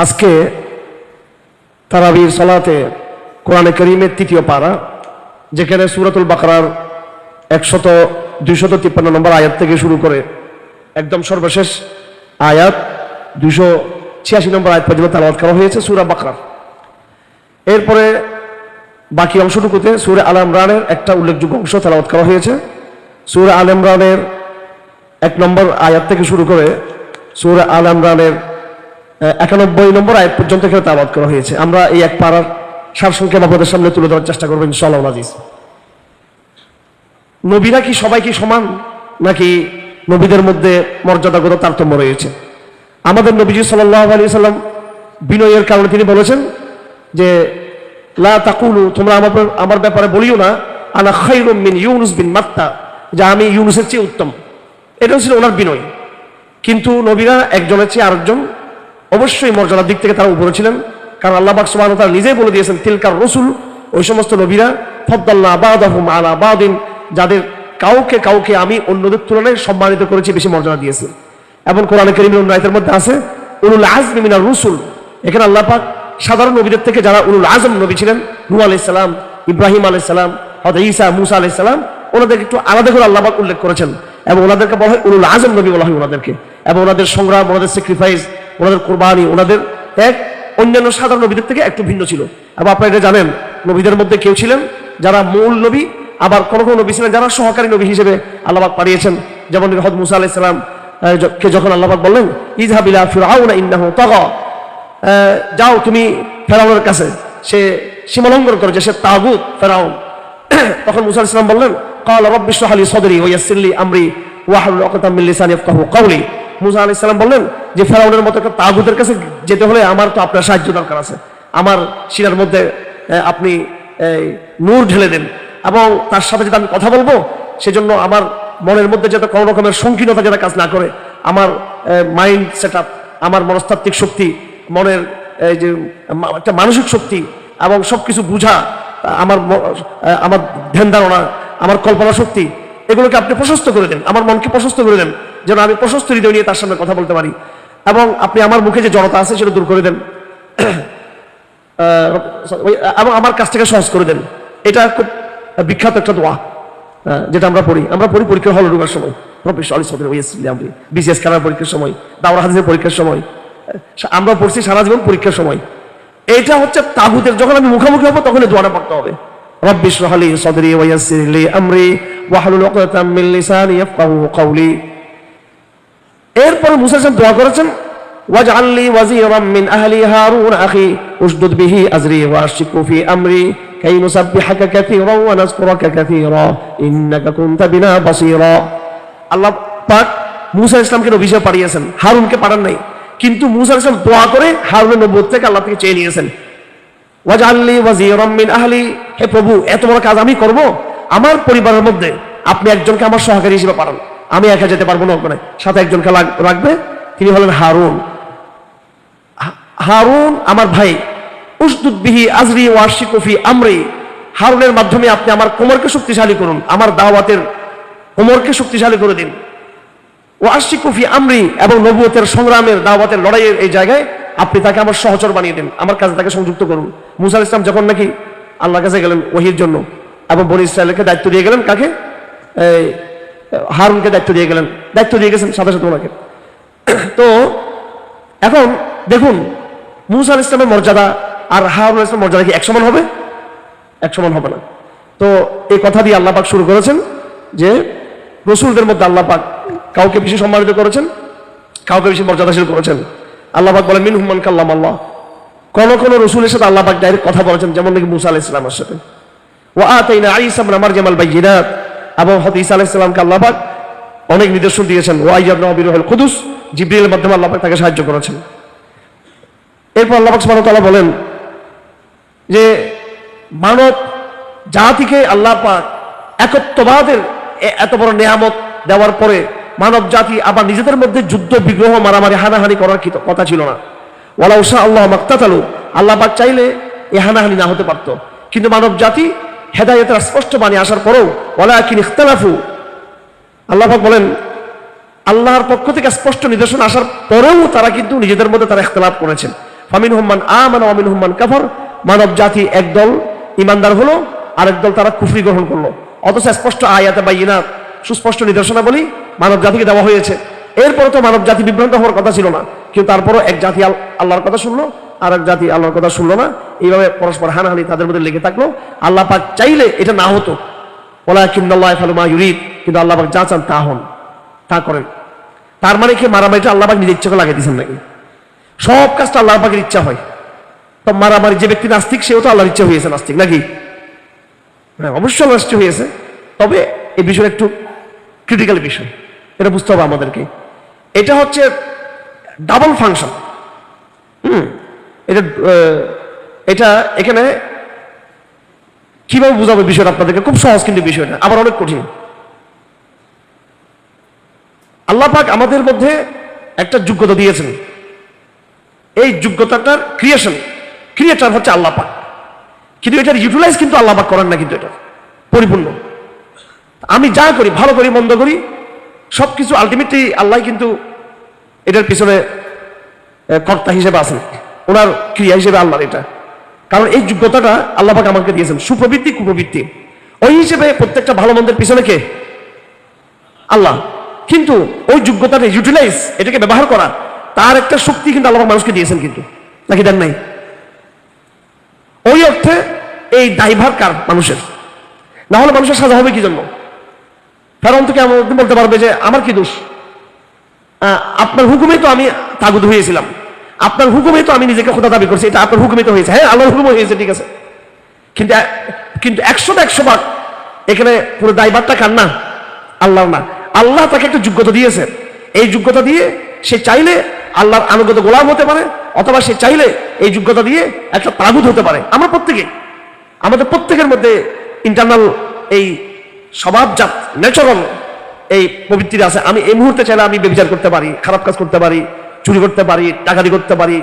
আজকে তারাবির সালাতে কোরআনে কারীমের তৃতীয় পারা, যেখানে সূরাতুল বাকারার 253 নম্বর আয়াত থেকে শুরু করে একদম সর্বশেষ আয়াত 286 নম্বর আয়াত পর্যন্ত তেলাওয়াত করা হয়েছে সূরা বাকারার। এরপরে বাকি অংশটুকুতে সূরা আল ইমরানের একটা উল্লেখযোগ্য অংশ তেলাওয়াত করা হয়েছে। সূরা আল ইমরানের 1 নম্বর আয়াত থেকে শুরু করে সূরা আল ইমরানের 91 নম্বর আয়াত পর্যন্ত এখানে তেলাওয়াত করা হয়েছে। আমরা এই এক পারার সারসংক্ষেপ আপনাদের সামনে তুলে ধরার চেষ্টা করবো ইনশাআল্লাহ আজিজ। নবীরা কি সবাই কি সমান, নাকি নবীদের মধ্যে মর্যাদাগত তারতম্য রয়েছে? আমাদের নবীজি সাল্লাল্লাহু আলাইহি সাল্লাম বিনয়ের কারণে তিনি বলেছেন যে লা তাকুলু, তোমরা আমার ব্যাপারে বলিও না আনা খায়রুম মিন ইউনুস বিন মাত্তা, যে আমি ইউনুসের চেয়ে উত্তম। এটা ছিল ওনার বিনয়। কিন্তু নবীরা একজনের চেয়ে আরেকজন অবশ্যই মর্যাদার দিক থেকে তারা উপরে ছিলেন, কারণ আল্লাহ পাক সুবহানাহু ওয়া তাআলা নিজেই বলে দিয়েছেন তিলকার রাসূল, ওই সমস্ত নবীরা ফাদ্দালনা বা'দাহুম আলা বা'দিন, যাদের কাউকে কাউকে আমি অন্যদের তুলনায় সম্মানিত করেছি, বেশি মর্যাদা দিয়েছি। এবং কোরআনে কারীমের অন্য আয়াতের মধ্যে আছে উলুল আজমি মিনার রুসুল। এখানে আল্লাহ পাক সাধারণ নবীদের থেকে যারা উলুল আজম নবী ছিলেন, নূহ আলাইহিস সালাম, ইব্রাহিম আলাইহিস সালাম, হযরত ঈসা, মুসা আলাইহিস সালাম, ওনাদেরকে একটু আলাদা করে আল্লাহ পাক উল্লেখ করেছেন এবং ওনাদেরকে বলা হয় উলুল আজম নবী বলা হয় ওনাদেরকে। এবং ওনাদের সংগ্রাম, ওনাদের স্যাক্রিফাইস, ওনাদের কুরবানি, ওনাদের এক অন্যান্য সাধারণ নবীদের থেকে একটু ভিন্ন ছিল। এবং আপনারা এটা জানেন, নবীদের মধ্যে কেউ ছিলেন যারা মূল নবী, আবার কোন কোন নবী ছিলেন যারা সহকারী নবী হিসেবে আল্লাহ পাক পাঠিয়েছেন। যেমন হযরত মুসা আলাইহিস সালাম কে যখন আল্লাহ পাক বললেন ইযহাব ইলা ফিরআউনা ইন্নাহু তাগা, যাও তুমি ফেরাউনের কাছে, সে সীমালঙ্ঘন করেছে, সে তাগুত ফেরাউন। তখন মুসা আলাইহিস সালাম বললেন ক্বালা রাব্বি ইশরাহ লি সাদরি ওয়া ইয়াসসির লি আমরি ওয়াহলুল উকদাতাম মিন লিসানি ইয়াফকাহু কওলি। মুসা আলাইহিস সালাম বললেন যে ফেরাউনের মতো একটা তাগুতের কাছে যেতে হলে আমার তো আপনার সাহায্য দরকার আছে, আমার শিরার মধ্যে আপনি নূর ঢেলে দেন, এবং তার সাথে যদি আমি কথা বলবো সেজন্য আমার মনের মধ্যে যাতে কোনো রকমের সংকীর্ণতা যাতে কাজ না করে, আমার মাইন্ড সেটআপ, আমার মনস্তাত্ত্বিক শক্তি, মনের যে একটা মানসিক শক্তি এবং সবকিছু বুঝা, আমার ধ্যান ধারণা, আমার কল্পনা শক্তি, এগুলোকে আপনি প্রশস্ত করে দেন, আমার মনকে প্রশস্ত করে দেন, যেন আমি প্রশস্ত হৃদয় নিয়ে তার সামনে কথা বলতে পারি। এবং আপনি আমার মুখে যে জড়তা আছে সেটা দূর করে দেন এবং আমার কাছ থেকে সহজ করে দেন। এটা খুব বিখ্যাত একটা দোয়া যেটা আমরা পড়ি পরীক্ষার হল ঢোকার সময়, বিসিএস কারার পরীক্ষার সময়, দাওরা হাদিসের পরীক্ষার সময়, আমরা পড়ছি সারা জীবন পরীক্ষার সময়। এটা হচ্ছে তাগুতের, যখন আমি মুখোমুখি হবো তখন এই দোয়াটা পড়তে হবে, রাব্বি ইশরাহ লি সাদরি ওয়া ইয়াসসির লি আমরি ওয়াহলুল উকদাতাম মিন লিসানি ইয়াফকাহু কওলি। এরপর মুসা আলাইহিস সালাম দোয়া করেছেন ওয়াজআল লি ওয়াজিরাম মিন আহলি হারুন আখি উশদুদ বিহি আজরি ওয়া আশরিকহু ফি আমরি কাই নুসাব্বিহাকা কাসীরান ওয়া নাযকুরাকা কাসীরান ইন্নাকা কুনতা বিনা বাসীরা। আল্লাহ পাক মুসা আলাইহিস সালামকে নবী হিসেবে পাঠিয়েছেন, হারুনকে পাঠান নাই। কিন্তু মুসা আলাইহিস সালাম দোয়া করে হারুনের নবুয়ত থেকে আল্লাহ থেকে চেয়ে নিয়েছেন ওয়াজআল লি ওয়াজিরাম মিন আহলি, হে প্রভু এত বড় কাজ আমি করব, আমার পরিবারের মধ্যে আপনি একজনকে আমার সহকারী হিসেবে পাঠান, আমি একা যেতে পারবো না, ওখানে সাথে একজনকে রাখবে, তিনি হলেন হারুন। হারুন আমার ভাই, উশদুদ বিহি আজরি ওয়া আশরিকহু ফি আমরি, হারুনের মাধ্যমে আপনি আমার কোমরকে শক্তিশালী করুন, আমার দাওয়াতের কোমরকে শক্তিশালী করে দিন। ওয়া আশরিকহু ফি আমরি, এবং নবুয়তের সংগ্রামের, দাওয়াতের লড়াইয়ের এই জায়গায় আপনি তাকে আমার সহচর বানিয়ে দিন, আমার কাছে তাকে সংযুক্ত করুন। মুসা আলাইহিস সালাম যখন নাকি আল্লাহর কাছে গেলেন ওহীর জন্য, এবং বনী ইসরাঈলকে দায়িত্ব দিয়ে গেলেন, কাকে? হারুনকে দায়িত্ব দিয়ে গেছেন সাথে সাথে ওনাকে। তো এখন দেখুন মুসা আলাইহিস সালামের মর্যাদা আর হারুন আলাইহিস সালামের মর্যাদা কি এক সমান হবে? এক সমান হবে না। তো এই কথা দিয়ে আল্লাহ পাক শুরু করেছেন যে রাসূলদের মধ্যে আল্লাহ পাক কাউকে বেশি সম্মানিত করেছেন, কাউকে বেশি মর্যাদাশীল করেছেন। আল্লাহ পাক বলেন মিনহুম মান কাল্লামাল্লাহ, কোন কোন রাসূলের সাথে আল্লাহ পাক ডাইরেক্ট কথা বলেছেন, যেমন নাকি মুসা আলাইহিস সালামের সাথে। ওয়া আতাইনা ঈসা ইবনে মারয়াম আল বাইয়িনাত, এবং হযরত ঈসা আলাইহিস সালামকে আল্লাহ পাক অনেক নিদর্শন দিয়েছেন। ওয়া আইয়াবনা বিরুহুল কুদুস, জিবরিলের মাধ্যমে আল্লাহ পাক তাকে সাহায্য করেছেন। এরপর আল্লাহ পাক সুবহানাহু ওয়া তাআলা বলেন যে মানব জাতিকে আল্লাহ পাক একত্ববাদের এত বড় নিয়ামত দেওয়ার পরে মানব জাতি আবার নিজেদের মধ্যে যুদ্ধ বিগ্রহ মারামারি হানাহানি করার কথা ছিল না। ওয়ালাউ শা আল্লাহু মাকতাতালু, আল্লাহ পাক চাইলে এই হানাহানি না হতে পারতো, কিন্তু মানব জাতি হেদায়েতের স্পষ্ট বাণী আসার পরেও ওয়ালাকিন ইখতালাফু, আল্লাহ পাক বলেন আল্লাহর পক্ষ থেকে স্পষ্ট নির্দেশনা আসার পরেও তারা কিন্তু নিজেদের মধ্যে তারা ইখতিলাফ করেছেন। ফামিনহুম মান আমানা ওয়া মিনহুম মান কাফার, মানব জাতি একদল ইমানদার হলো, আরেক দল তারা কুফরি গ্রহণ করলো। অথচ স্পষ্ট আয়াতে বাইয়িনাত, সুস্পষ্ট নিদর্শনাবলী মানব জাতিকে দেওয়া হয়েছে। এরপরে তো মানব জাতি বিভ্রান্ত হওয়ার কথা ছিল না, কিন্তু তারপরও এক জাতি আল্লাহর কথা শুনলো, আর এক জাতি আল্লাহর কথা শুনলো না। এইভাবে পরস্পর হানাহানি তাদের মধ্যে লেগে থাকলো। আল্লাহ পাক চাইলে এটা না হতো, ওয়ালাকিন্নাল্লাহু ইয়াফআলু মা ইউরিদ, কিন্তু আল্লাহ পাক যা চান তা হন, তা করেন। তার মানে কি মারামারিটা আল্লাহ পাক নিজের ইচ্ছা করে লাগিয়ে দিয়েছেন নাকি? সব কাজটা আল্লাহ পাকের ইচ্ছা হয়। তো মারামারি যে ব্যক্তি নাস্তিক, সেও তো আল্লাহর ইচ্ছা হয়েছে নাস্তিক নাকি? হ্যাঁ, অবশ্যই আল্লাহর ইচ্ছা হয়েছে। তবে এই বিষয়টা একটু ক্রিটিক্যাল বিষয়, এটা বুঝতে হবে আমাদেরকে। এটা হচ্ছে ডাবল ফাংশন। এটা এখানে কিভাবে বুঝাবো বিষয়টা আপনাদেরকে? খুব সহজ, কিন্তু বিষয়টা আবার অনেক কঠিন। আল্লাহ পাক আমাদের মধ্যে একটা যোগ্যতা দিয়েছেন। এই যোগ্যতাটার ক্রিয়েটার হচ্ছে আল্লাহ পাক, কিন্তু এটার ইউটিলাইজ কিন্তু আল্লাহ পাক করেন না, কিন্তু এটা পরিপূর্ণ। আমি যা করি, ভালো করি মন্দ করি, সবকিছু আলটিমেটলি আল্লাহ কিন্তু এটার পিছনে কর্তা হিসেবে আছেন, ওনার ক্রিয়া হিসেবে আল্লাহর এটা। কারণ এই যোগ্যতাটা আল্লাহ পাক আমাকে দিয়েছেন, সুপ্রবৃত্তি কুপ্রবৃত্তি। ওই হিসেবে প্রত্যেকটা ভালো মন্দের পিছনে কে? আল্লাহ। কিন্তু ওই যোগ্যতাটা ইউটিলাইজ, এটাকে ব্যবহার করা, তার একটা শক্তি কিন্তু আল্লাহ মানুষকে দিয়েছেন, কিন্তু নাকি দেন নাই? ওই অর্থে এই দায়ভার কার? মানুষের। না হলে মানুষের সাজা হবে কি জন্য? ফেরাউন থেকে বলতে পারবে যে আমার কি দোষ, আপনার হুকুমেই তো আমি তাগুত হয়েছিলাম, আপনার হুকুমেই তো আমি নিজেকে খোদা দাবি করছি, এটা আপনার হুকুমেই তো হয়েছে। হ্যাঁ, আল্লাহর হুকুম হয়েছে, ঠিক আছে, কিন্তু 100% এখানে পুরো দায়ভারটা কার? না, আল্লাহর না। আল্লাহ তাকে একটা যোগ্যতা দিয়েছে, এই যোগ্যতা দিয়ে সে চাইলে আল্লাহর আনুগত গোলাম হতে পারে, অথবা সে চাইলে এই যোগ্যতা দিয়ে একটা তাগুত হতে পারে। আমরা আমাদের প্রত্যেকের মধ্যে ইন্টারনাল এই স্বভাবজাত ন্যাচারাল এই প্রবৃত্তি আছে। আমি এই মুহূর্তে চাইলে আমি ব্যভিচার করতে পারি, খারাপ কাজ করতে পারি, চুরি করতে পারি, ডাকাতি করতে পারি,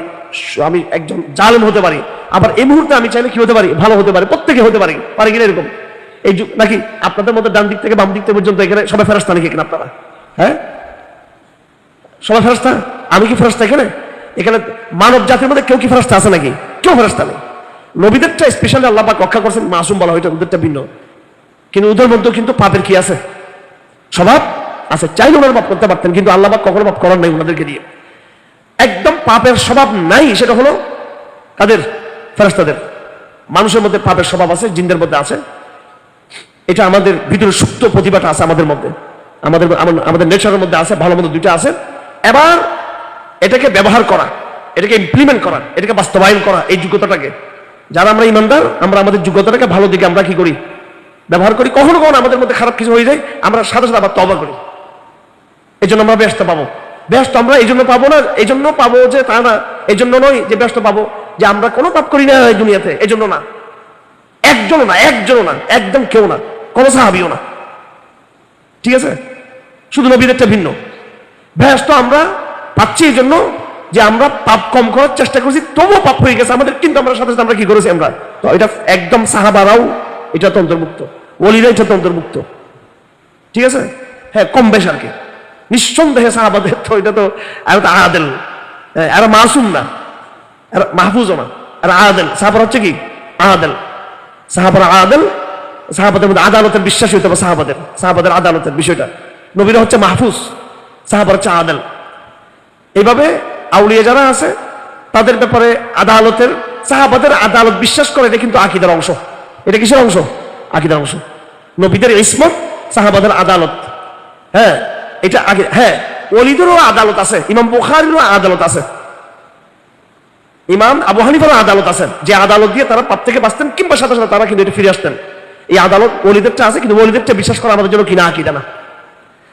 আমি একজন জালেম হতে পারি। আবার এই মুহূর্তে আমি চাইলে কি হতে পারি? ভালো হতে পারি। প্রত্যেকে হতে পারি কিনা এরকম? এই নাকি আপনাদের মধ্যে ডান দিক থেকে বাম দিক থেকে পর্যন্ত এখানে সবাই ফেরেশতা নাকি এখানে আপনারা? হ্যাঁ, সবাই ফেরেশতা। আমি কি ফেরেশতা এখানে? এখানে মানব জাতির মধ্যে কেউ কি ফেরেশতা আছে নাকি? কেউ ফেরেশতা নেই। নবীদেরটা স্পেশালি আল্লাহ পাক রক্ষা করছেন, মাসুম বলা হয়, ওদেরটা ভিন্ন। কিন্তু ওদের মধ্যেও কিন্তু পাপের কি আছে? স্বভাব আছে। চাইলে ওনারা মাফ করতে পারতেন, কিন্তু আল্লাহ পাক কখনো মাফ করার নাই ওনাদেরকে দিয়ে। একদম পাপের স্বভাব নাই, সেটা হলো তাদের ফেরেশতাদের। মানুষের মধ্যে পাপের স্বভাব আছে, জিনদের মধ্যে আছে। এটা আমাদের ভিতরে সুপ্ত প্রতিভাটা আছে আমাদের মধ্যে, আমাদের নেচারের মধ্যে আছে, ভালো মন্দ দুইটা আছে। এবার এটাকে ব্যবহার করা, এটাকে ইমপ্লিমেন্ট করা, এটাকে বাস্তবায়ন করা, এই যোগ্যতাটাকে, যারা আমরা ইমানদার, আমরা আমাদের যোগ্যতাটাকে ভালো দিকে আমরা কি করি? ব্যবহার করি। কখনো কখনো আমাদের মধ্যে খারাপ কিছু হয়ে যায়, আমরা সাথে সাথে আবার তওবা করি। এই জন্য আমরা ব্যস্ত পাবো। ব্যস্ত আমরা এই জন্য পাবো না, এই জন্য পাবো যে তা না, এই জন্য নয় যে ব্যস্ত পাবো যে আমরা কোনো পাপ করি না এই দুনিয়াতে, এই জন্য না। একজনও না, একদম কেউ না, কোনো সাহাবীও না, ঠিক আছে? শুধু নবীদেরটা ভিন্ন। ব্যস্ত আমরা পাচ্ছি এই জন্য যে আমরা পাপ কম করার চেষ্টা করছি, তবুও পাপ হয়ে গেছে আমাদের, কিন্তু আমরা সাথে সাথে আমরা কি করেছি? আমরা তো এটা একদম সাহাবারাও এটা তো অন্তর্ভুক্ত, ওলিরা এটা তো অন্তর্ভুক্ত, ঠিক আছে? হ্যাঁ, কম বেশ আর কি। নিঃসন্দেহে সাহাবাদের তো এটা তো আদেল, এরা মাসুম না, এরা মাহফুজও না, এরা আদেল। সাহাবার হচ্ছে কি? আদেল। সাহাবারা আদেল, সাহাবাদের মধ্যে আদালতের বিশ্বাস হইতে হবে। সাহাবাদের আদালতের বিষয়টা, নবীরা হচ্ছে মাহফুজ, সাহাবার হচ্ছে আদেল। এইভাবে আউলিয়া যারা আছে তাদের ব্যাপারে আদালতের, সাহাবাদের আদালত বিশ্বাস করে, এটা কিন্তু আকীদার অংশ। এটা কিসের অংশ? আকীদার অংশ। নবীদের ইসমত, সাহাবাদের আদালত। হ্যাঁ, এটা আগে। হ্যাঁ, ওলিদেরও আদালত আছে, ইমাম বুখারীরও আদালত আছে, ইমাম আবু হানিফারও আদালত আছে, যে আদালত দিয়ে তারা পাপ থেকে বাঁচতেন, কিংবা সাথে সাথে তারা কিন্তু এটা ফিরে আসতেন। এই আদালত ওলিদেরটা আছে, কিন্তু ওলিদেরটা বিশ্বাস করা আমাদের জন্য কিনা আকীদা না।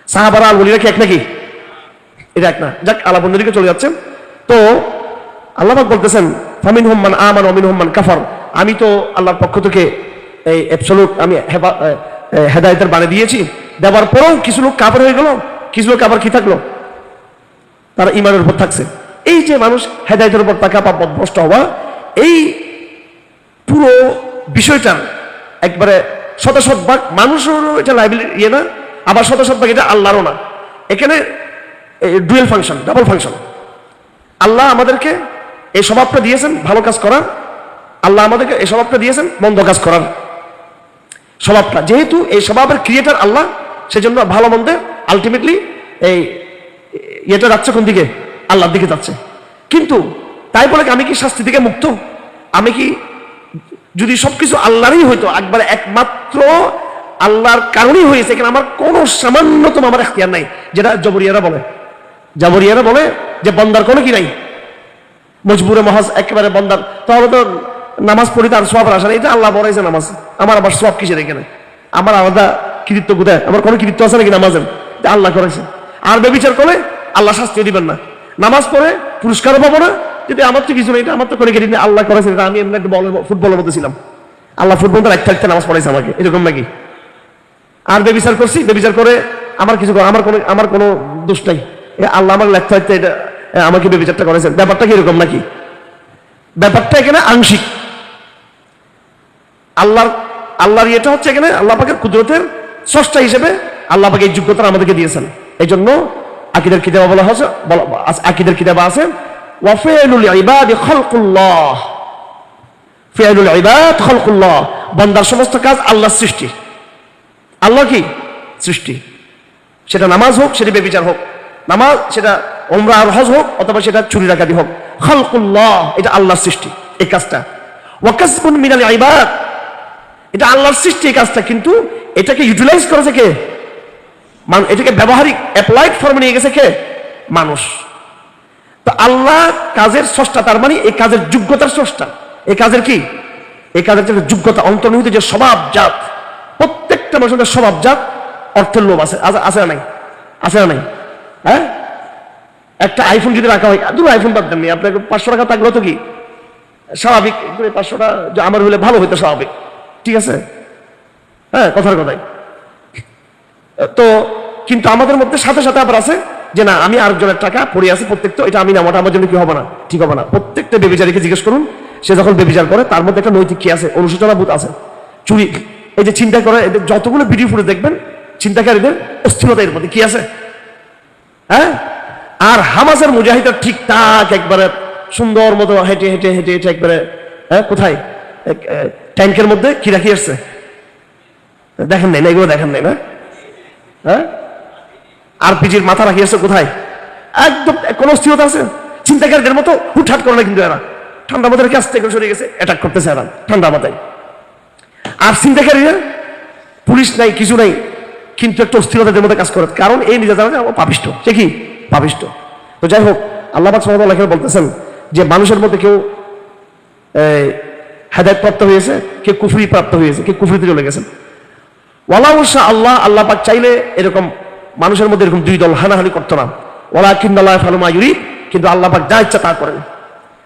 সাহাবারা আর ওলিরা কি এক নাকি? এটা এক না। যাক, আলাপ অন্যদিকে চলে যাচ্ছেন। তো আল্লাহ পাক বলতেছেন ফামিনহুম মান আমানা ওয়া মিনহুম মান কাফার। আমি তো আল্লাহর পক্ষ থেকে এই অ্যাবসলিউট আমি হেদায়েতের বাণী দিয়েছি, দেওয়ার পরেও কিছু লোক কাফের হয়ে গেল, কিছু লোক আবার কি থাকলো? তারা ঈমানের উপর থাকছে। এই যে মানুষ হেদায়েতের উপর থাকা বা পথভ্রষ্ট হওয়া, এই পুরো বিষয়টার একবারে শতভাগ মানুষেরও এটা লাইবিলিটি ইয়ে না, আবার শতভাগ এটা আল্লাহরও না। এখানে ডুয়েল ফাংশন, ডাবল ফাংশন। আল্লাহ আমাদেরকে এই স্বভাবটা দিয়েছেন ভালো কাজ করার, আল্লাহ আমাদেরকে এই স্বভাবটা দিয়েছেন মন্দ কাজ করার স্বভাবটা। যেহেতু এই স্বভাবের ক্রিয়েটার আল্লাহ, সেজন্য ভালো মন্দে আলটিমেটলি এই এটা যাচ্ছে কোন দিকে? আল্লাহর দিকে যাচ্ছে। কিন্তু তাই বলে আমি কি শাস্তি থেকে মুক্ত? আমি কি, যদি সবকিছু আল্লাহরই হইতো, একবারে একমাত্র আল্লাহর কারণেই হয়েছে, এখানে আমার কোনো সামান্যতম আমার এখতিয়ার নাই, যেটা জবরিয়ারা বলে যে বন্দার কোনো কি নাই, মজবুরে মহাজ একেবারে বন্দার, তাহলে তো নামাজ পড়ি তার সব আসে না, এটা আল্লাহ বলাইছে নামাজ, আমার আবার সব কিসের এখানে? আমার আলাদা কৃতিত্ব কোথায়? আমার কোনো কৃতিত্ব আছে নাকি নামাজের? আল্লাহ করেছে। আর বেবিচার করে আল্লাহ শাস্তি দিবেন না, নামাজ পড়ে পুরস্কারও পাবো না, যদি আমার তো কিছু নেই, এটা আমার তো করে কেটে আল্লাহ করেছে, এটা আমি এমনি একটা ফুটবলের মধ্যে ছিলাম, আল্লাহ ফুটবলটা রাখতে নামাজ পড়াইছে আমাকে, এরকম নাকি? আর বেবিচার করছি, বেবিচার করে আমার কিছু, আমার কোনো দোষ নাই, আল্লাহ আমার লেখতে থাকতে এটা আমাকে বেবিচারটা করেছেন, ব্যাপারটা কি এরকম নাকি? ব্যাপারটা এখানে আংশিক। আল্লাহর এটা হচ্ছে এখানে আল্লাহ পাকের কুদরতের স্রষ্টা হিসেবে আল্লাহ পাক এই যোগ্যতা আমাদেরকে দিয়েছেন। এই জন্য আকীদার কিতাবে বলা হয়েছে, আকীদার কিতাবে আছে ওয়াফিলুল ইবাদ খালকুল্লাহ, ফিআলুল ইবাদ খালকুল্লাহ, বান্দার সমস্ত কাজ আল্লাহর সৃষ্টি। আল্লাহ কি সৃষ্টি, সেটা নামাজ হোক, সেটা বেবিচার হোক, নামাজ সেটা উমরা আর হজ হোক, অথবা সেটা চুরি ডাকাতি হোক, খালকুল্লাহ এটা আল্লাহর সৃষ্টি এই কাজটা। ওয়া কাসবুন মিনাল ইবাদ, এটা আল্লাহর সৃষ্টি এই কাজটা, কিন্তু এটাকে ইউটিলাইজ করেছে কে? এটাকে ব্যবহারিক অ্যাপ্লাইড ফর্মে নিয়ে গেছে কে? মানুষ। তো আল্লাহ কাজের স্রষ্টা, তার মানে এই কাজের যোগ্যতার স্রষ্টা। এই কাজের কি? এই কাজের যে যোগ্যতা, অন্তর্নিহিত যে স্বভাবজাত, প্রত্যেকটা মানুষের স্বভাবজাত অর্থের লোভ আছে, আছে না নাই? আছে না নাই? হ্যাঁ, একটা আইফোন যদি রাখা হয়, দুটো আইফোন বাদ দেননি, আপনার 500 টাকা থাকলো তো কি স্বাভাবিক, 500টা আমার হলে ভালো হইতো স্বাভাবিক, ঠিক আছে? হ্যাঁ, কথার কথাই তো। কিন্তু আমাদের মধ্যে সাথে সাথে আবার আছে যে না, আমি আরেকজনের টাকা পড়ে আছে প্রত্যেকটা, এটা আমি নামাটা আমার জন্য কি হবে না, ঠিক হবে না। প্রত্যেকটা বেবিচারীকে জিজ্ঞেস করুন, সে যখন বেবিচার করে তার মধ্যে একটা নৈতিক কি আছে, অনুশোচনা বোধ আছে। চুরি, এই যে চিন্তা করে, এদের যতগুলো ভিডিও ফুটে দেখবেন চিন্তাকারীদের অস্থিরতা এর মধ্যে কি আছে? হ্যাঁ, আর হামাসের মুজাহিদরা ঠিকঠাক একবারে সুন্দর মতো হেঁটে হেঁটে হেঁটে হেঁটে একবারে, হ্যাঁ, কোথায় ট্যাঙ্কের মধ্যে কি রাখি আসছে দেখেন নাই না? এগুলো দেখেন নাই না? হ্যাঁ, আরপিজির মাথা রাখি আসছে কোথায়? একদম কোন স্থিরতা আছে? চিন্তাকারীদের মতো হুটহাট করে না, কিন্তু এরা ঠান্ডা মাথায় কাছ থেকে সরে গেছে, অ্যাটাক করতেছে এরা ঠান্ডা মাথায়। আর চিন্তাকারীরা পুলিশ নাই, কিছু নাই, কিন্তু একটা অস্থিরতাদের মধ্যে কাজ করে, কারণ এই নিজে জানা পাপিষ্ট, সে কি পাপিষ্ট। তো যাই হোক, আল্লাহ পাক সুবহানাহু ওয়া তাআলা বলতেছেন যে মানুষের মধ্যে কেউ হেদায়েত প্রাপ্ত হয়েছে, কেউ কুফরি প্রাপ্ত হয়েছে, কেউ কুফরিতে চলে গেছেন। ওয়ালাউ শাআ আল্লাহ, আল্লাহ পাক চাইলে এরকম মানুষের মধ্যে এরকম দুই দল হানাহানি করতো না। ওয়ালাকিন্নাল্লাহ ইয়াফআলু মা ইউরিদ, কিন্তু আল্লাহ পাক যা ইচ্ছা তা করেন।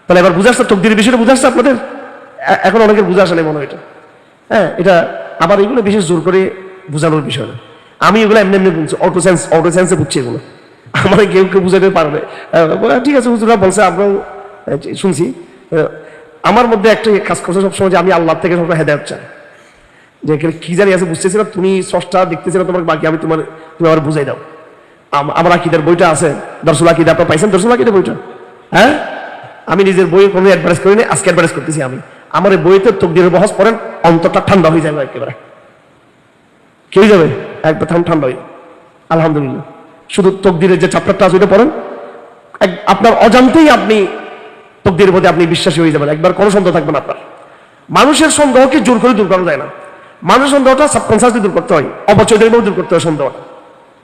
তাহলে এবার বুঝাচ্ছে, তকদিরের বিষয়টা বুঝাচ্ছে আপনাদের? এখন অনেকের বুঝা আসে না মনে হয় এটা। হ্যাঁ, এটা আবার এগুলো বিশেষ জোর করে বোঝানোর বিষয় না, আমি এগুলো এমনি এমনি বুঝছি, অটো সেন্সে বুঝছি এগুলো, আমার কেউ কেউ বুঝাতে পারবে। ঠিক আছে, হুজুরা বলছে, আমরাও শুনছি। আমার মধ্যে একটা কাজ করছে সবসময়, যে আমি আল্লাহ থেকে সবসময় হেদায়েত চাই, যে এখানে কি জানি আছে বুঝতেছি না, তুমি স্রষ্টা দেখতেছি না, তোমার বাকি আমি তুমি আমার বুঝাই দাও। আমার আকীদার বইটা আছে, দরসুল আকীদা, আপনারা পাইছেন দরসুল আকীদা বইটা? হ্যাঁ, আমি নিজের বই কোনো অ্যাডভাইস করিনি, আজকে অ্যাডভাইস করতেছি আমি। আমার এই বইতে তকদিরের বহস পড়েন, অন্তরটা ঠান্ডা হয়ে যাবে একেবারে। কি হয়ে যাবে? একবার ঠান্ডা হয়ে, আলহামদুলিল্লাহ। শুধু তকদিরের যে চ্যাপ্টারটা আছে ওইটা পড়েন, আপনার অজান্তেই আপনি তকদিরের প্রতি আপনি বিশ্বাসী হয়ে যাবেন, একবার কোনো সন্দেহ থাকবে না আপনার। মানুষের সন্দেহকে জোর করে দূর করা যায় না, মানুষের সন্দেহটা সাবকনসিয়াসলি দূর করতে হয়, অবচেতনভাবে দূর করতে হয় সন্দেহটা,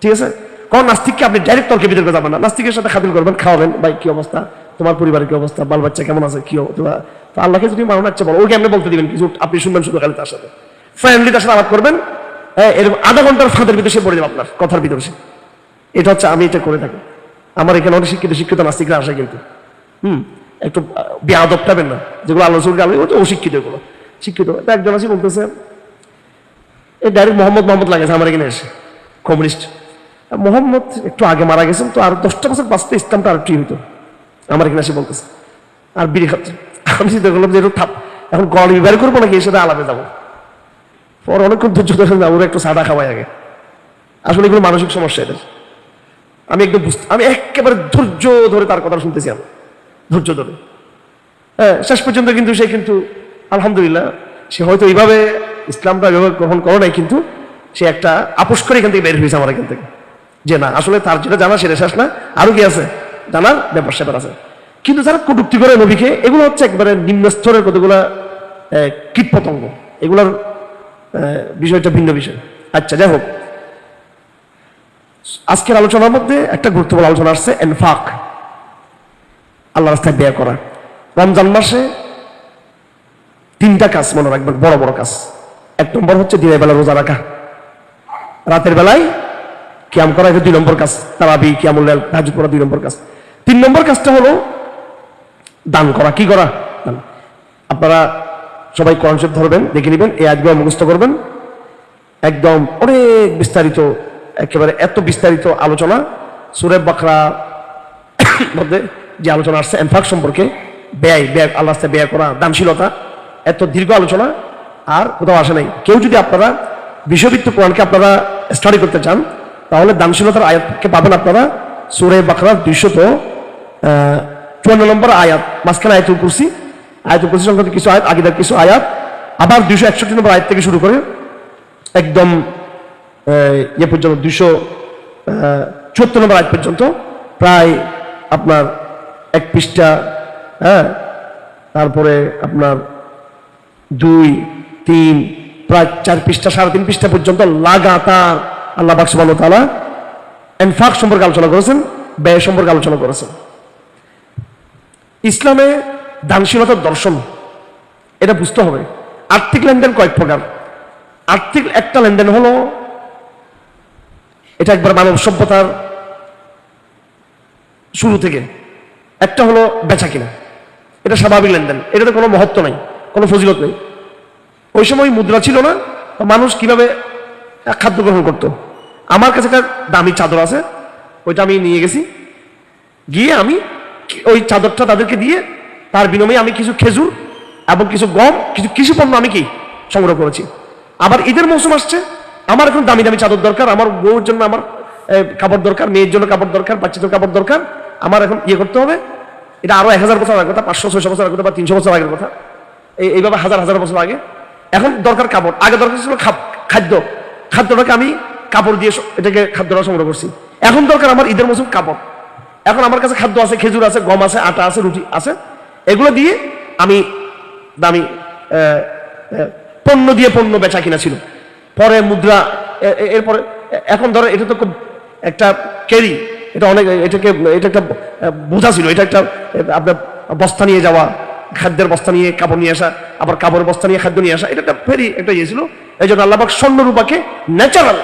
ঠিক আছে? কোন নাস্তিককে আপনি ডাইরেক্ট তর্কে বিতর্কে যাবেন না, নাস্তিকের সাথে খাতির করবেন, খাওয়াবেন, ভাই কি অবস্থা, তোমার পরিবারের কি অবস্থা, বাল বাচ্চা কেমন আছে, কি অবস্থা, তো আল্লাহকে যদি মানো না বলো, ওকে আপনি বলতে দিবেন কিছু, আপনি শুনবেন শুধু খালি তার সাথে ফ্রেন্ডলি তার সাথে আলাপ করবেন, এরকম আধা ঘন্টার ফাঁদের ভিতরে সে পড়ে যাবে আপনার কথার ভিতরে সে। এটা হচ্ছে আমি এটা করে থাকি। আমার এখানে অনেক শিক্ষিত নাস্তিকরা আসে, কিন্তু একটু বেয়াদব পাবেন না, যেগুলো আল্লাহ রসুলকে আলো, ওটা অশিক্ষিত, এগুলো শিক্ষিত। একজন আছে বলতেছে, এই ডাইরেক্ট মোহাম্মদ লাগেছে আমার এখানে এসে, কমিউনিস্ট। মোহাম্মদ একটু আগে মারা গেছেন, তো আর 10টা বছর বাঁচতে ইসলামটা আর একটু হইতো, আমার এখানে এসে বলতেছে, আর বিড়ি খাচ্ছে। আমি চিন্তা করলাম যে একটু এখন গড়ি বের করবো নাকি, এর সাথে আলাদা যাবো, পর অনেকক্ষণ ধৈর্য ধরে ওরা একটু সাদা খাওয়াই আগে। আসলে এগুলো মানসিক সমস্যা এদের। আমি একদম আমি একেবারে ধৈর্য ধরে তার কথা শুনতেছি, আমি ধৈর্য ধরে, হ্যাঁ, শেষ পর্যন্ত কিন্তু সে কিন্তু আলহামদুলিল্লাহ সে হয়তো এইভাবে ইসলামটা এভাবে গ্রহণ করে নাই, কিন্তু সে একটা আপোষ করে এখান থেকে বের হয়েছে আমার এখান থেকে, যে না আসলে তার যেটা জানা সেটা শেষ না, আরো কি আছে জানার ব্যাপার স্যাপার আছে। কিন্তু যারা কটূক্তি করে নবীকে, এগুলো হচ্ছে একবারে নিম্ন স্তরের কতগুলা কীট পতঙ্গ, এগুলোর বিষয়টা ভিন্ন বিষয়। আচ্ছা, যাই হোক, আজকের আলোচনার মধ্যে একটা গুরুত্বপূর্ণ আলোচনা আসছে ইনফাক, আল্লাহ রাস্তায় ব্যয় করা। রমজান মাসে 3টা কাজ মনে রাখবেন, বড় বড় কাজ। 1 নম্বর হচ্ছে দিনের বেলা রোজা রাখা, রাতের বেলায় কিয়াম করা, এটা 2 নম্বর কাজ। তারাবি, কিয়ামুল লাইল, তাহাজ্জুদ পড়া 2 নম্বর কাজ। 3 নম্বর কাজটা হলো দান করা। কি করা? দান। আপনারা সবাই কোরআন শরীফ ধরবেন, দেখে নেবেন, এই আয়াতগুলো মুখস্থ করবেন। একদম অনেক বিস্তারিত, একেবারে এত বিস্তারিত আলোচনা সূরা বাকরা মধ্যে যে আলোচনা আসছে ইনফাক সম্পর্কে, ব্যয় আল্লাহর রাস্তায় ব্যয় করা, দানশীলতা, এত দীর্ঘ আলোচনা আর কোথাও আসে নাই। কেউ যদি আপনারা বিষয়ভিত্তিক কোরআনকে আপনারা স্টাডি করতে চান, তাহলে দানশীলতার আয়াতকে পাবেন আপনারা সূরা বাকরা 254 নম্বর আয়াত, মাঝখানে আয়াতুল কুরসি সংক্রান্ত কিছু আয়াত, আগেদার কিছু আয়াত, আবার 261 নম্বর আয়াত থেকে শুরু করে একদম ইয়ে পর্যন্ত 274 নম্বর আয়াত পর্যন্ত, প্রায় আপনার 1 পৃষ্ঠা, হ্যাঁ, তারপরে আপনার 2, 3, প্রায় 4 পৃষ্ঠা, 3.5 পৃষ্ঠা পর্যন্ত লাগাতার আল্লাহ পাক সুবহানাহু ওয়া তাআলা ইনফাক সম্পর্কে আলোচনা করেছেন, ব্যয় সম্পর্কে আলোচনা করেছেন। ইসলামে দানশীলতার দর্শন, এটা বুঝতে হবে। আর্থিক লেনদেন কয়েক প্রকার। আর্থিক একটা লেনদেন হলো, এটা একবার মানব সভ্যতার শুরু থেকে, একটা হলো বেচা কিনা, এটা স্বাভাবিক লেনদেন, এটাতে কোনো মহত্ব নাই, কোনো ফজিলত নেই। ওই সময় মুদ্রা ছিল না, মানুষ কিভাবে খাদ্য গ্রহণ করতো। আমার কাছে একটা দামি চাদর আছে, ওইটা আমি নিয়ে গেছি, গিয়ে আমি ওই চাদরটা তাদেরকে দিয়ে তার বিনিময়ে আমি কিছু খেজুর এবং কিছু গম, কিছু কৃষি পণ্য আমি কি সংগ্রহ করেছি। আবার ঈদের মৌসুম আসছে, আমার এখন দামি দামি চাদর দরকার, আমার বউর জন্য আমার কাপড় দরকার, মেয়ের জন্য কাপড় দরকার, বাচ্চাদের কাপড় দরকার, আমার এখন ইয়ে করতে হবে। এটা আরো 1000 বছর আগের কথা, 500-600 বছর আগের কথা, বা 300 বছর আগের কথা, এইভাবে হাজার হাজার বছর আগে। এখন দরকার কাপড়, আগে দরকার ছিল খাদ্যটাকে আমি কাপড় দিয়ে এটাকে খাদ্যটা সংগ্রহ করছি। এখন দরকার আমার ঈদের মৌসুম কাপড়, এখন আমার কাছে খাদ্য আছে, খেজুর আছে, গম আছে, আটা আছে, রুটি আছে, এগুলো দিয়ে আমি দামি পণ্য দিয়ে পণ্য বেচা কিনা ছিল। পরে মুদ্রা, এরপরে এখন ধরো এটা তো খুব একটা ক্যারি, এটা অনেক, এটা একটা বোঝা ছিল, এটা একটা আপনার বস্তা নিয়ে যাওয়া, খাদ্যের বস্তা নিয়ে কাপড় নিয়ে আসা, আবার কাপড়ের বস্তা নিয়ে খাদ্য নিয়ে আসা, এটা একটা ফেরি একটা ইয়ে ছিল। এই জন্য আল্লাহ পাক স্বর্ণ রূপাকে ন্যাচারাল,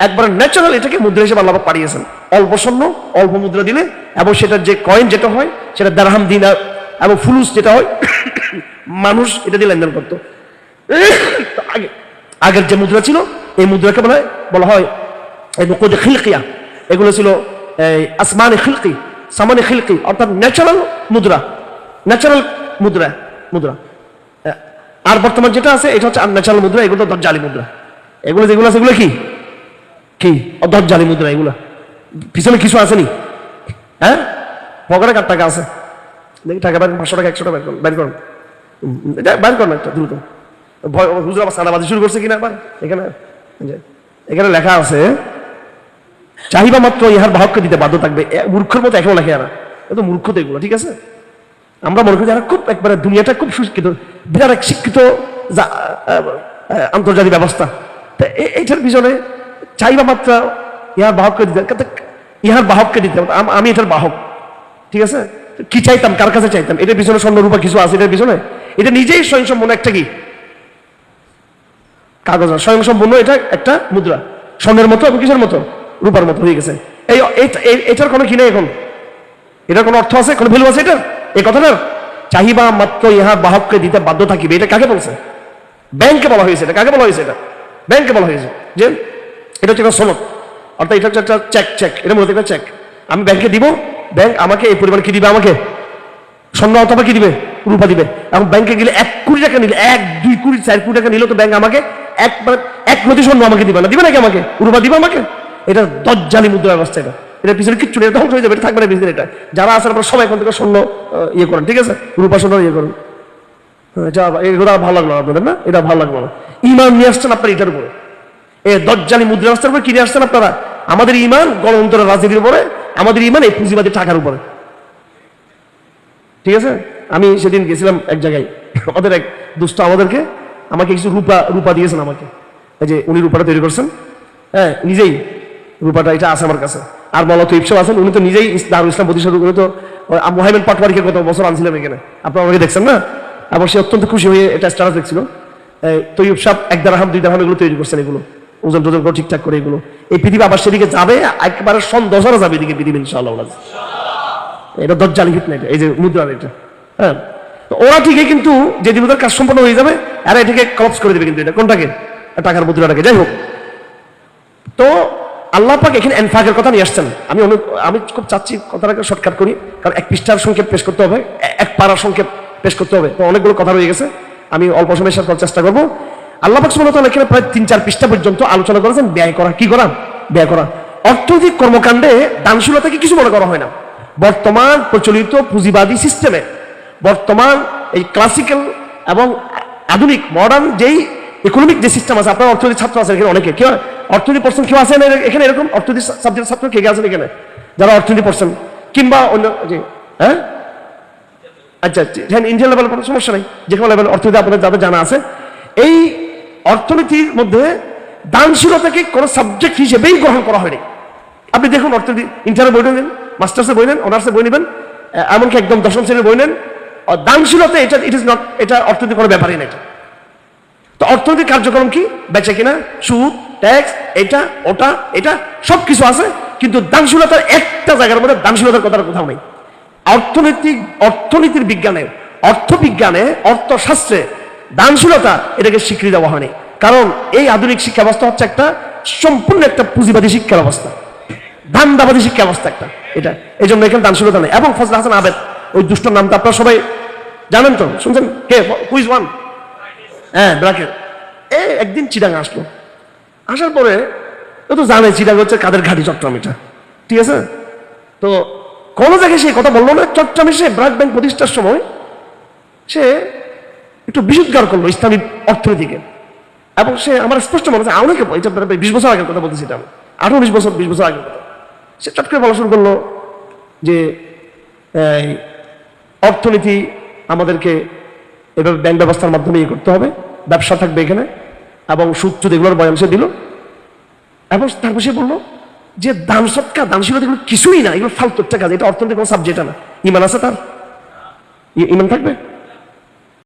একবার ন্যাচারাল এটাকে মুদ্রা হিসেবে আল্লাহ পাক পাঠিয়েছেন। অল্প স্বর্ণ, অল্প মুদ্রা দিলে, এবং সেটার যে কয়েন যেটা হয় সেটা দিরহাম, দিনার এবং ফুলুস যেটা হয়, মানুষ এটা দিয়ে লেনদেন করতো। আগের যে মুদ্রা ছিল, এই মুদ্রাকে বলা হয় নুকুদ খিলকিয়া। এগুলো ছিল আসমানে খিলকি, সামানে খিলকি, অর্থাৎ ন্যাচারাল মুদ্রা, ন্যাচারাল মুদ্রা। আর বর্তমান যেটা আছে এটা হচ্ছে আনন্যাচারাল মুদ্রা, এগুলো দজ্জালি মুদ্রা। এগুলো যেগুলো আছে এগুলো কি দজ্জালি মুদ্রা। এগুলা পিছনে কিছু আসেনি, হ্যাঁ, পকেটে কার টাকা আছে, দেখি টাকা বের, 500 টাকা 100 টাকা বের করুন, বের করুন একটা দ্রুত। হুজুর আবার সাদাবাজি শুরু করছে কিনা আবার। এখানে লেখা আছে, চাহিবা মাত্র ইহার বাহককে দিতে বাধ্য থাকবে। মূর্খের মতো এখনো লেখে, এরা এত মূর্খ তো এগুলো, ঠিক আছে। আমরা মনে করি যারা খুব একবারে দুনিয়াটা খুব সুশিক্ষিত, বিরাট এক শিক্ষিত আন্তর্জাতিক ব্যবস্থা, এইটার পিছনে চাহিবা মাত্র ইহার বাহককে দিতে, ইহার বাহককে দিতে, আমি এটার বাহক, ঠিক আছে। কি চাইতাম, কার কাছে চাইতাম, এটার পিছনে স্বর্ণরূপা কিছু আছে, এটার পিছনে এটা নিজেই স্বয়ংসম্পূর্ণ একটা কি কাগজ, স্বয়ংসম্পূর্ণ এটা একটা মুদ্রা, স্বর্ণের মতো এবং কিসের মতো, রূপার মতো হয়ে গেছে। এটার কোনো কি নেই এখন, এটার কোনো অর্থ আছে, কোনো ভ্যালু আছে এটার? এই কথাটার চাহিবা মাত্র ইহার বাহককে দিতে বাধ্য থাকিবে, এটা কাকে বলছে? ব্যাংকে বলা হয়েছে। এটা কাকে বলা হয়েছে? এটা ব্যাংকে বলা হয়েছে যে এটা হচ্ছে একটা সনদ, অর্থাৎ এটা হচ্ছে একটা চেক, এটা মূলত একটা চেক। আমি ব্যাংকে দিব, ব্যাংক আমাকে এই পরিমাণ কি দিবে, আমাকে স্বর্ণ অথবা কি দিবে, রূপা দিবে। এখন ব্যাংকে গেলে 1 কোটি টাকা নিলে, 1, 2 কোটি, 4 কোটি টাকা নিলে তো ব্যাংক আমাকে এক নদী স্বর্ণ আমাকে দিবে না, দিবে নাকি আমাকে, রূপা দিবে আমাকে? এটা দজ্জালি মুদ্রা ব্যবস্থা। এটা এটা পিছনে কিচ্ছু নেই, ধ্বংস হয়ে যাবে, এটা থাকবে না পিছনে। এটা যারা আছেন আপনারা সবাই এখন থেকে স্বর্ণ ইয়ে করেন, ঠিক আছে, রূপা স্বর্ণ ইয়ে করেন। এটা ভালো লাগলো আপনাদের না? এটা ভালো লাগলো না। ইমান নিয়ে আসছেন আপনার এটার উপরে, এই দজ্জালি মুদ্রা রাস্তার উপরে কিনে আসছেন আপনারা। আমাদের ইমান গণতন্ত্রের রাজনীতির উপরে, আমাদের ইমান এই পুঁজিবাদী টাকার উপরে, ঠিক আছে। আমি সেদিন গেছিলাম এক জায়গায়, আমাদের এক দুষ্ট আমাকে কিছু রূপা দিয়েছেন আমাকে, এই যে উনি রূপাটা তৈরি করছেন, হ্যাঁ নিজেই রূপাটা, এটা আছে আমার কাছে। আর মৌলা তৈব সাহেব আছেন, উনি তো নিজেই দারুল ইসলাম প্রতিষ্ঠা, উনি তো মোহাইমেন পাটওয়ারিকে গত বছর আনছিলাম এখানে, আপনারা আমাকে দেখছেন না? এবং সে অত্যন্ত খুশি হয়ে এটা স্ট্যাটাস দেখছিল। তৈব সাহেব 1 দিরহাম 2 দিরহাম এগুলো তৈরি করছেন, এগুলো ওজন টোজন করে ঠিকঠাক করে এগুলো। এই পৃথিবী আবার সেদিকে যাবে, একেবারে সন্দেহ যাবে এদিকে পৃথিবী ইনশাআল্লাহ। এটা দজ্জালি ফিতনা, এই যে মুদ্রা, এটা হ্যাঁ। ওরা ঠিকই, কিন্তু যেদিন ওদের কাজ সম্পন্ন হয়ে যাবে এরা এটাকে কলাপস করে দেবে, কিন্তু এটা কোনটাকে, টাকার মুদ্রাটাকে। যাই হোক, তো আল্লাহ পাক এখানে এনফাকের কথা নিয়ে আসছেন। আমি খুব চাচ্ছি কথাটাকে শর্টকাট করি, কারণ 1 পৃষ্ঠার সংক্ষেপ পেশ করতে হবে, 1 পারার সংক্ষেপ পেশ করতে হবে, তো অনেকগুলো কথা রয়ে গেছে, আমি অল্প সময় শেষ করার চেষ্টা করবো। আল্লাহ পাক সুবহানাহু ওয়া তাআলা এখানে প্রায় 3-4 পৃষ্ঠা পর্যন্ত আলোচনা করেছেন ব্যয় করা, কি করা, ব্যয় করা। অর্থনৈতিক কর্মকাণ্ডে দানশীলতাকে কিছু মনে করা হয় না। বর্তমান প্রচলিত পুঁজিবাদী সিস্টেমে, বর্তমান এই ক্লাসিক্যাল এবং আধুনিক মডার্ন যেই ইকোনমিক যে সিস্টেম আছে, আপনার অর্থনীতি ছাত্র আছেন এখানে অনেকে, কেউ অর্থনীতি পড়ছেন, কেউ আছেন এখানে এরকম অর্থনীতি সাবজেক্ট ছাত্র কে আছেন এখানে যারা অর্থনীতি পড়ছেন, কিংবা অন্য যে, হ্যাঁ আচ্ছা হ্যাঁ, ইন্ডিয়ান লেভেল কোনো সমস্যা নেই, যে কোনো লেভেল অর্থনীতি আপনাদের যাদের জানা আছে। এই অর্থনীতির মধ্যে দানশীলতাকে কোনো সাবজেক্ট হিসেবেই গ্রহণ করা হয়নি। আপনি দেখুন, অর্থনীতি ইন্টারের বই নেন, মাস্টার্সের বই নেন, অনার্সের বই নেবেন, এমনকি একদম 10ম শ্রেণীর বই নেন, দানশীলতা এটা ইট ইজ নট, এটা অর্থনীতি কোনো ব্যাপারই না। এটা তো অর্থনৈতিক কার্যক্রম কি, বেচা কিনা, সুদ, ট্যাক্স, এটা ওটা এটা সব কিছু আছে, কিন্তু দানশীলতার একটা জায়গার মধ্যে দানশীলতার কথার কোথাও নেই। অর্থনীতির বিজ্ঞানে, অর্থবিজ্ঞানে, অর্থশাস্ত্রে দানশীলতা এটাকে স্বীকৃতি দেওয়া হয়নি, কারণ এই আধুনিক শিক্ষা ব্যবস্থা হচ্ছে একটা সম্পূর্ণ একটা পুঁজিবাদী শিক্ষা ব্যবস্থা, ধান্দাবাদী শিক্ষা ব্যবস্থা একটা, এটা এই জন্য এখানে দানশীলতা নেই। এবং ফজল হাসান আবেদ, ওই দুষ্টর নামটা আপনারা সবাই জানেন তো, শুনছেন, কে, কুইজ ওয়ান, হ্যাঁ ব্রাকেট, একদিন চিটাং আসলো, আসার পরে ও তো জানে চিটাং হচ্ছে কাদের ঘাটি, চট্টগ্রাম, এটা ঠিক আছে। তো কোনো জায়গায় সে কথা বললো না, চট্টগ্রামে সে ব্র্যাক ব্যাংক প্রতিষ্ঠার সময় সে একটু বিশুদ্ধার করলো ইসলামী অর্থনীতিকে, এবং সে আমার স্পষ্ট মনে হচ্ছে অনেকে 20 বছর আগের কথা বলতেছি, এটা 18-20 বছর 20 বছর আগের কথা। সে চট করে বলা শুরু করলো যে অর্থনীতি আমাদেরকে এভাবে ব্যাংক ব্যবস্থার মাধ্যমে ইয়ে করতে হবে, ব্যবসা থাকবে এখানে, এবং সুদ চুদ এগুলোর বয়ান সে দিল। এবং তারপর সে বললো যে দান সৎকার দানশীলতা এগুলো কিছুই না, এগুলো ফালতু একটা কাজ, এটা অর্থনীতির কোনো সাবজেক্ট না। ইমান আছে তার? ইমান থাকবে?